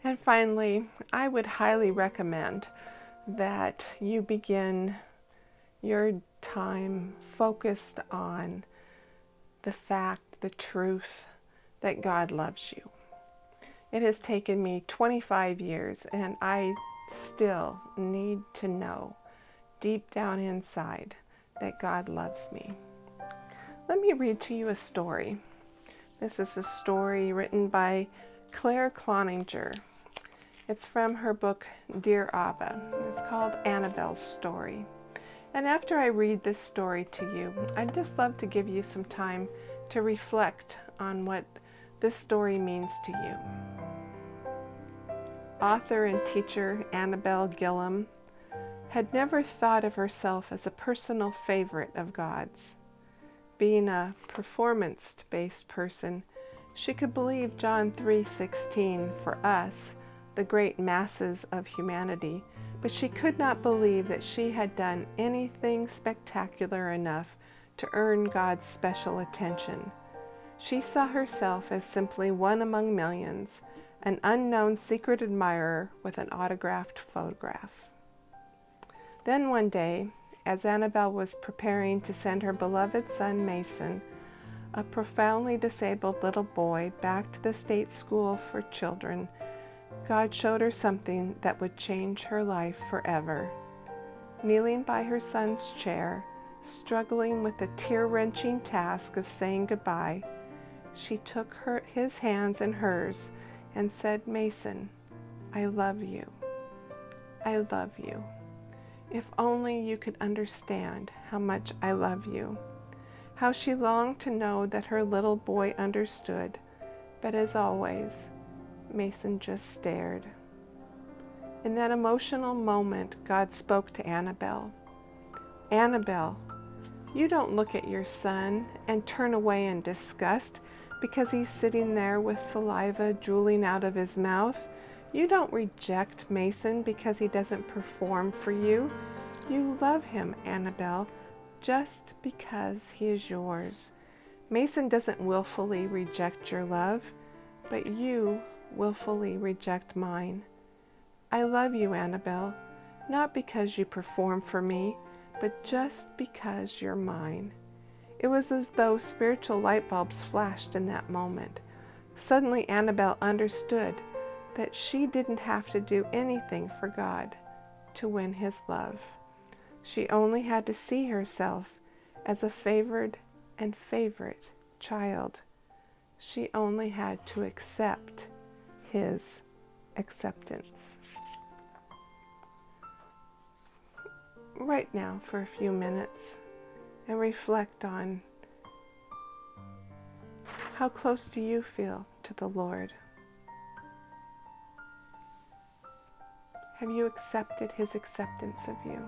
And finally, I would highly recommend that you begin your time focused on the fact, the truth that God loves you. It has taken me 25 years, and I still need to know deep down inside that God loves me. Let me read to you a story. This is a story written by Claire Cloninger. It's from her book, Dear Abba. It's called Annabelle's Story. And after I read this story to you, I'd just love to give you some time to reflect on what this story means to you. Author and teacher Anabelle Gillum had never thought of herself as a personal favorite of God's. Being a performance-based person, she could believe John 3:16 for us, the great masses of humanity, but she could not believe that she had done anything spectacular enough to earn God's special attention. She saw herself as simply one among millions, an unknown secret admirer with an autographed photograph. Then one day, as Anabelle was preparing to send her beloved son Mason, a profoundly disabled little boy, back to the state school for children, God showed her something that would change her life forever. Kneeling by her son's chair, struggling with the tear-wrenching task of saying goodbye, she took his hands in hers and said, "Mason, I love you. I love you. If only you could understand how much I love you." How she longed to know that her little boy understood, but as always, Mason just stared. In that emotional moment, God spoke to Anabelle. "Anabelle, you don't look at your son and turn away in disgust because he's sitting there with saliva drooling out of his mouth. You don't reject Mason because he doesn't perform for you. You love him, Anabelle, just because he is yours. Mason doesn't willfully reject your love, but you willfully reject mine. I love you, Anabelle, not because you perform for me, but just because you're mine." It was as though spiritual light bulbs flashed in that moment. Suddenly Anabelle understood that she didn't have to do anything for God to win his love. She only had to see herself as a favored and favorite child. She only had to accept his acceptance. Right now for a few minutes and reflect on how close do you feel to the Lord? Have you accepted his acceptance of you?